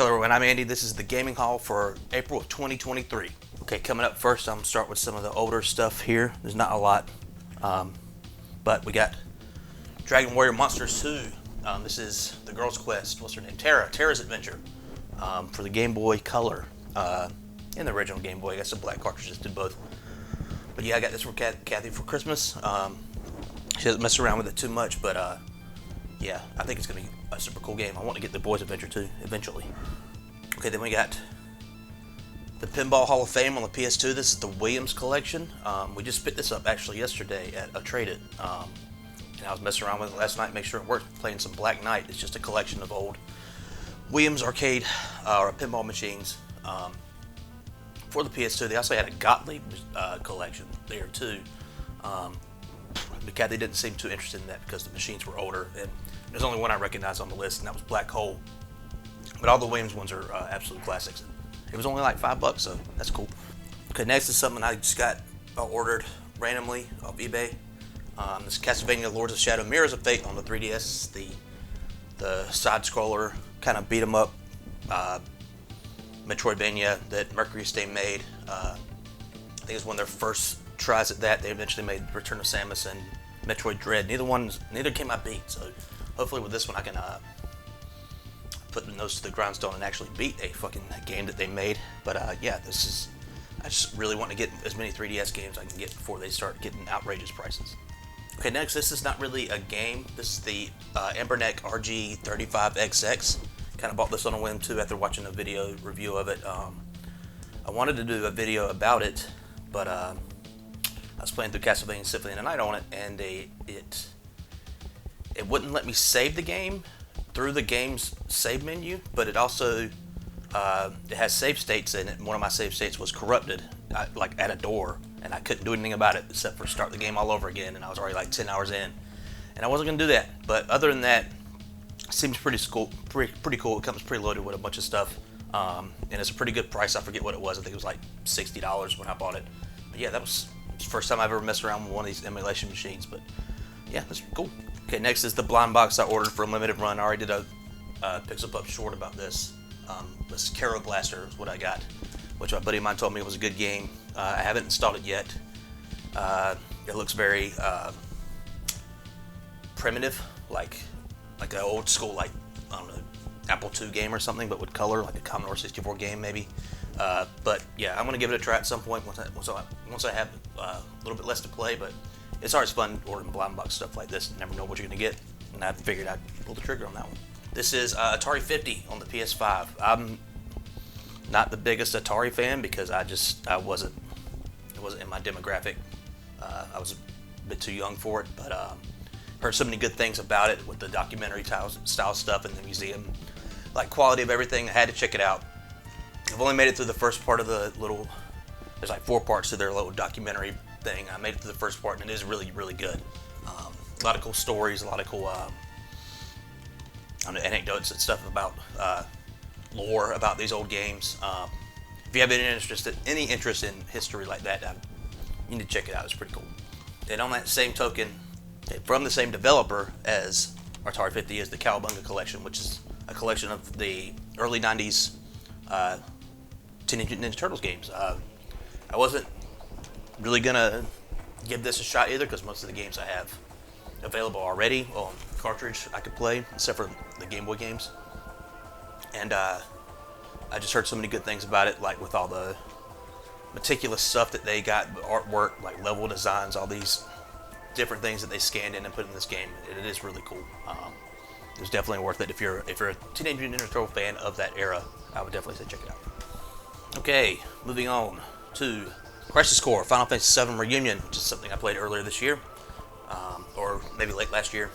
Hello everyone, I'm Andy. This is the Gaming Haul for April of 2023. Okay, coming up first, I'm going to start with some of the older stuff here. There's not a lot, but we got Dragon Warrior Monsters 2. This is the girl's quest. What's her name? Terra's Adventure for the Game Boy Color. In the original Game Boy, I guess the black cartridges did both. But yeah, I got this for Kathy for Christmas. She doesn't mess around with it too much, but yeah, I think it's going to be a super cool game. I want to get the Boys Adventure 2 eventually. Okay, then we got the Pinball Hall of Fame on the PS2. This is the Williams collection. We just picked this up actually yesterday at a Trade It. And I was messing around with it last night, make sure it worked, playing some Black Knight. It's just a collection of old Williams arcade or pinball machines for the PS2. They also had a Gottlieb collection there too. But Kathy didn't seem too interested in that because the machines were older, and there's only one I recognized on the list, and that was Black Hole. But all the Williams ones are absolute classics. It was only like $5, so that's cool. Okay, next is something I just got ordered randomly off eBay. This Castlevania Lords of Shadow Mirrors of Fate on the 3DS, the side-scroller kind of beat 'em up Metroidvania that Mercury Steam made. I think it was one of their first tries at that. They eventually made Return of Samus and Metroid Dread. Neither game I beat, so hopefully with this one I can put the nose to the grindstone and actually beat a fucking game that they made. But yeah, I just really want to get as many 3DS games I can get before they start getting outrageous prices. Okay, next, this is not really a game. This is the Anbernic RG35XX. Kind of bought this on a whim too after watching a video review of it. I wanted to do a video about it, but I was playing through Castlevania Symphony of the Night on it, and it wouldn't let me save the game through the game's save menu, but it also it has save states in it, and one of my save states was corrupted, like at a door, and I couldn't do anything about it except for start the game all over again, and I was already like 10 hours in, and I wasn't going to do that. But other than that, it seems pretty cool. It comes preloaded with a bunch of stuff, and it's a pretty good price. I forget what it was. I think it was like $60 when I bought it. But yeah, that was the first time I've ever messed around with one of these emulation machines, but yeah, that's cool. Okay, next is the blind box I ordered for a limited run. I already did a Pixel Pup short about this. This Caro Blaster is what I got, which my buddy of mine told me was a good game. I haven't installed it yet. It looks very primitive, like an old school, like, I don't know, Apple II game or something, but with color, like a Commodore 64 game maybe. But yeah, I'm gonna give it a try at some point once I have a little bit less to play. But it's always fun ordering blind box stuff like this. You never know what you're gonna get, and I figured I'd pull the trigger on that one. This is Atari 50 on the PS5. I'm not the biggest Atari fan because it wasn't in my demographic. I was a bit too young for it, but heard so many good things about it with the documentary style stuff and the museum, like quality of everything. I had to check it out. I've only made it through the first part of there's like 4 parts to their little documentary thing. I made it through the first part, and it is really, really good. A lot of cool stories, a lot of cool anecdotes and stuff about lore about these old games. If you have any interest in history like that, you need to check it out. It's pretty cool. And on that same token, from the same developer as Atari 50 is the Cowabunga Collection, which is a collection of the early 90s Teenage Mutant Ninja Turtles games. I wasn't really gonna give this a shot either because most of the games I have available already on cartridge I could play, except for the Game Boy games. And I just heard so many good things about it, like with all the meticulous stuff that they got, artwork, like level designs, all these different things that they scanned in and put in this game. It is really cool. It's definitely worth it if you're a Teenage Mutant Ninja Turtle fan of that era. I would definitely say check it out. Okay, moving on to Crisis Core Final Fantasy VII Reunion, which is something I played earlier this year, or maybe late last year.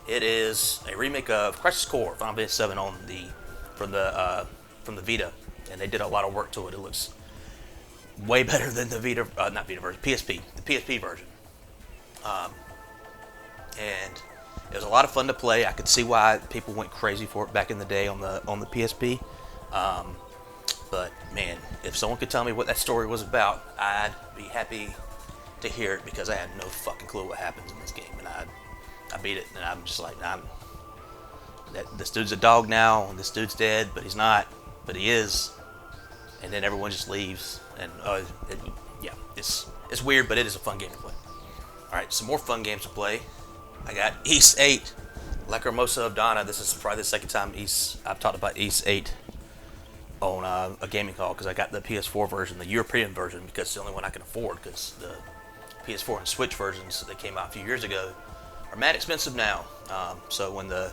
It is a remake of Crisis Core Final Fantasy VII from the Vita, and they did a lot of work to it. It looks way better than the Vita, not Vita version, PSP, the PSP version. And it was a lot of fun to play. I could see why people went crazy for it back in the day on the PSP. But man, if someone could tell me what that story was about, I'd be happy to hear it because I had no fucking clue what happens in this game, and I beat it, and I'm just like, I'm that this dude's a dog now, and this dude's dead, but he's not, but he is, and then everyone just leaves, and yeah, it's weird, but it is a fun game to play. All right, some more fun games to play. I got Ys 8, Lacrimosa of Dana. This is probably the second time I've talked about Ys 8 on a gaming call, because I got the PS4 version, the European version, because it's the only one I can afford, because the PS4 and Switch versions that came out a few years ago are mad expensive now. So when the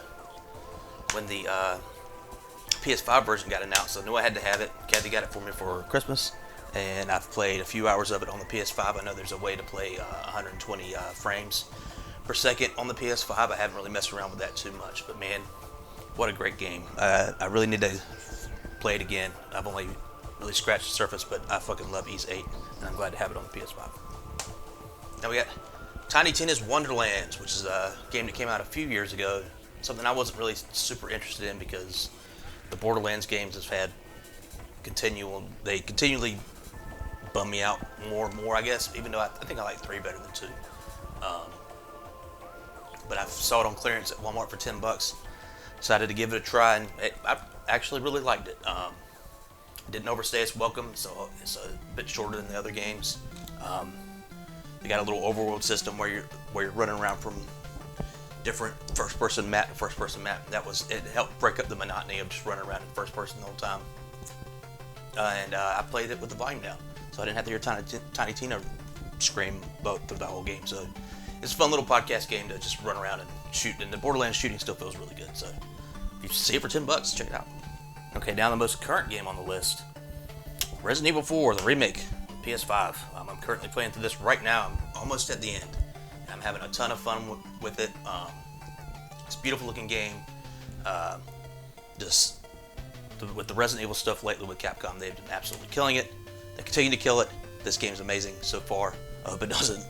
PS5 version got announced, I knew I had to have it. Kathy got it for me for Christmas, and I've played a few hours of it on the PS5. I know there's a way to play 120 frames per second on the PS5. I haven't really messed around with that too much, but man, what a great game. I really need to play it again. I've only really scratched the surface, but I fucking love Ys 8, and I'm glad to have it on the PS5. Now we got Tiny Tina's Wonderlands, which is a game that came out a few years ago. Something I wasn't really super interested in, because the Borderlands games have had they continually bum me out more and more, I guess, even though I think I like 3 better than 2. But I saw it on clearance at Walmart for $10. Decided to give it a try, and I actually really liked it. Didn't overstay its welcome, so it's a bit shorter than the other games. They got a little overworld system where you're running around from different first-person map to first-person map. It helped break up the monotony of just running around in first person the whole time. And I played it with the volume down, so I didn't have to hear Tiny Tina scream through the whole game. So it's a fun little podcast game to just run around and shoot, and the Borderlands shooting still feels really good. So if you see it for $10, check it out. Okay, now the most current game on the list, Resident Evil 4, the remake, PS5. I'm currently playing through this right now. I'm almost at the end. I'm having a ton of fun with it. It's a beautiful looking game. With the Resident Evil stuff lately with Capcom, they've been absolutely killing it. They continue to kill it. This game's amazing so far. I hope it doesn't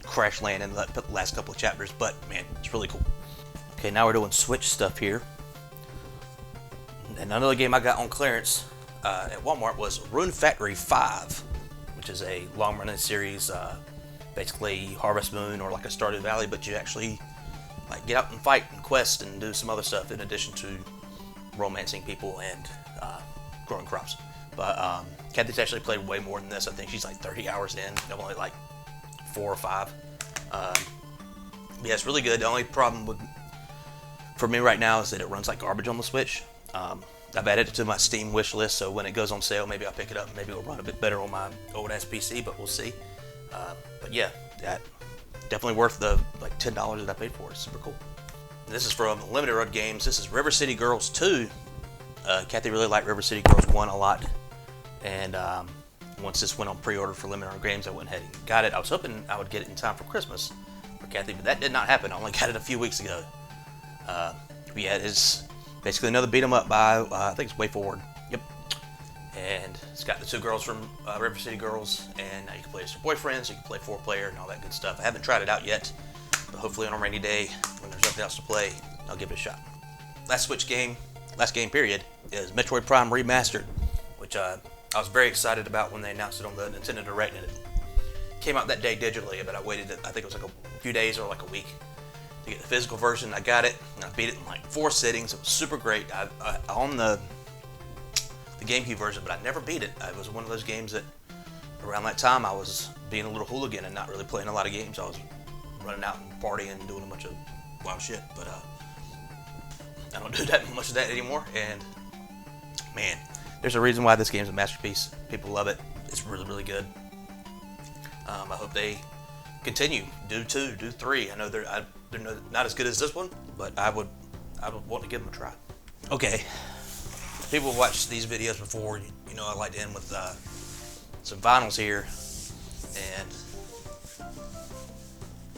crash land in the last couple of chapters, but man, it's really cool. Okay, now we're doing Switch stuff here. And another game I got on clearance at Walmart was Rune Factory 5, which is a long-running series, basically Harvest Moon or like a Stardew Valley, but you actually like get out and fight and quest and do some other stuff in addition to romancing people and growing crops. But Kathy's actually played way more than this. I think she's like 30 hours in. I'm only like 4 or 5. Yeah, it's really good. The only problem for me right now is that it runs like garbage on the Switch. I've added it to my Steam wish list, so when it goes on sale, maybe I'll pick it up. Maybe it'll run a bit better on my old-ass PC, but we'll see. But yeah, that definitely worth the like $10 that I paid for it. It's super cool. And this is from Limited Run Games. This is River City Girls 2. Kathy really liked River City Girls 1 a lot, and once this went on pre-order for Limited Run Games, I went ahead and got it. I was hoping I would get it in time for Christmas for Kathy, but that did not happen. I only got it a few weeks ago. Yeah, it's basically another beat 'em up by I think it's Way Forward. Yep. And it's got the 2 girls from River City Girls, and now you can play as your boyfriends, you can play 4-player and all that good stuff. I haven't tried it out yet, but hopefully on a rainy day when there's nothing else to play, I'll give it a shot. Last game period, is Metroid Prime Remastered, which I was very excited about when they announced it on the Nintendo Direct, and it came out that day digitally, but I waited, I think it was like a few days or like a week to get the physical version. I got it, and I beat it in like 4 sittings. It was super great. I on the GameCube version, but I never beat it. It was one of those games that around that time I was being a little hooligan and not really playing a lot of games. I was running out and partying and doing a bunch of wild shit, but I don't do that much of that anymore. And man, there's a reason why this game's a masterpiece. People love it. It's really, really good. I hope they continue. Do 2, do 3. I know they're not as good as this one, but I would want to give them a try. Okay, people have watched these videos before. You know I like to end with some vinyls here, and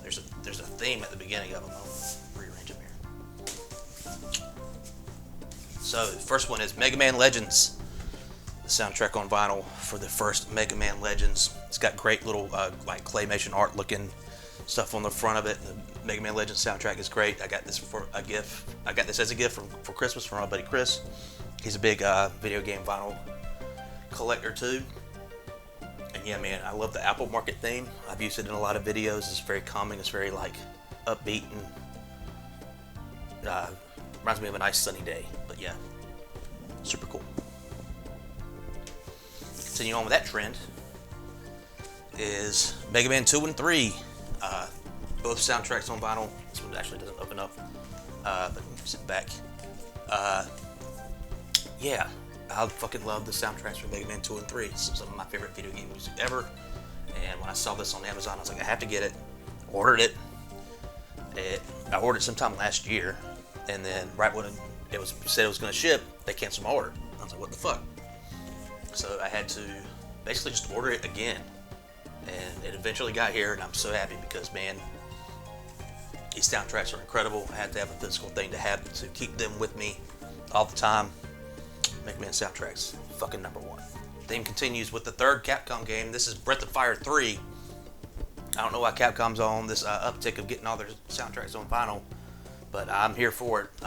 there's a theme at the beginning of them. I'll rearrange them here. So the first one is Mega Man Legends, the soundtrack on vinyl for the first Mega Man Legends. It's got great little like claymation art looking stuff on the front of it. The Mega Man Legends soundtrack is great. I got this for a gift. I got this as a gift for Christmas from my buddy Chris. He's a big video game vinyl collector too. And yeah, man, I love the Apple Market theme. I've used it in a lot of videos. It's very calming. It's very like upbeat and reminds me of a nice sunny day. But yeah, super cool. Continue on with that trend is Mega Man 2 and 3. Both soundtracks on vinyl. This one actually doesn't open up, but sit back. Yeah, I fucking love the soundtracks for Mega Man 2 and 3. It's some of my favorite video game music ever. And when I saw this on Amazon, I was like, I have to get it. Ordered it. I ordered it sometime last year, and then right when it was said it was going to ship, they canceled my order. I was like, what the fuck? So I had to basically just order it again, and it eventually got here, and I'm so happy because, man, these soundtracks are incredible. I had to have a physical thing to keep them with me all the time. Mega Man soundtracks, fucking number one. Theme continues with the third Capcom game. This is Breath of Fire 3. I don't know why Capcom's on this uptick of getting all their soundtracks on vinyl, but I'm here for it.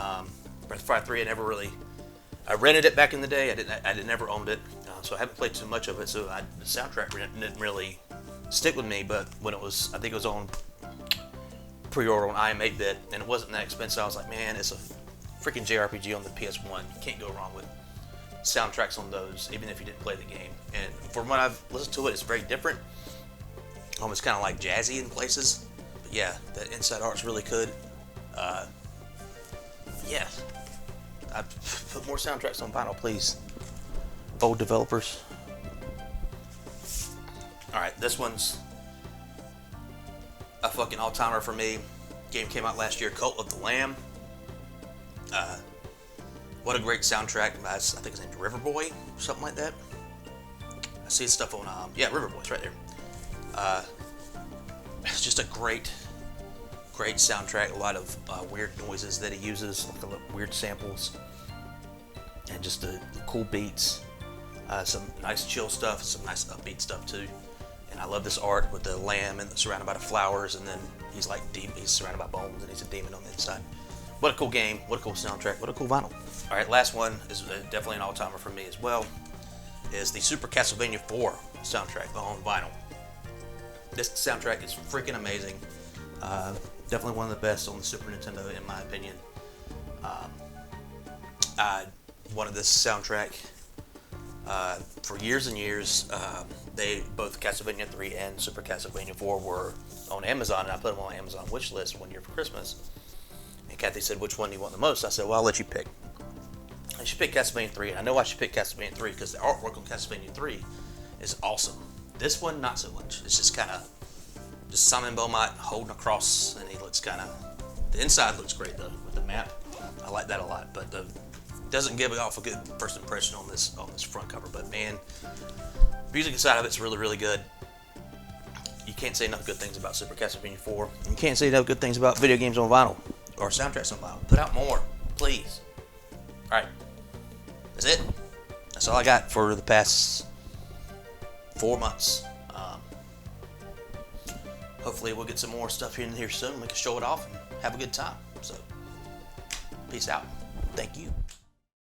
Breath of Fire 3, I rented it back in the day. I never owned it, so I haven't played too much of it. So the soundtrack didn't really stick with me. But when I think it was on pre-order on IM8-bit, and it wasn't that expensive. I was like, man, it's a freaking JRPG on the PS1. You can't go wrong with soundtracks on those, even if you didn't play the game. And from what I've listened to it, it's very different. Almost kind of like jazzy in places. But yeah, the inside art's really good. Yeah. I put more soundtracks on vinyl, please. Old developers. Alright, this one's a fucking all-timer for me. Game came out last year, Cult of the Lamb. What a great soundtrack. I think his name's Riverboy or something like that. I see his stuff on, Riverboy's right there. It's just a great soundtrack. A lot of weird noises that he uses, like weird samples, and just the cool beats. Some nice chill stuff, some nice upbeat stuff too. And I love this art with the lamb and surrounded by the flowers, and then he's surrounded by bones, and he's a demon on the inside. What a cool game, what a cool soundtrack, what a cool vinyl. Alright, last one is definitely an all-timer for me as well, is the Super Castlevania 4 soundtrack on vinyl. This soundtrack is freaking amazing. Definitely one of the best on the Super Nintendo, in my opinion. I wanted this soundtrack for years and years. Both Castlevania 3 and Super Castlevania 4 were on Amazon, and I put them on my Amazon wish list one year for Christmas. And Kathy said, which one do you want the most? I said, well, I'll let you pick. I should pick Castlevania 3, and I know I should pick Castlevania 3 because the artwork on Castlevania 3 is awesome. This one, not so much. It's just kind of Simon Belmont holding a cross, and he looks kind of... The inside looks great, though, with the map. I like that a lot, but doesn't give off a good first impression on this front cover. But, man, the music inside of it's really, really good. You can't say enough good things about Super Castlevania 4. You can't say enough good things about video games on vinyl or soundtracks on vinyl. Put out more, please. Alright. That's it. That's all I got for the past 4 months. Hopefully we'll get some more stuff here soon. We can show it off and have a good time. So, peace out. Thank you.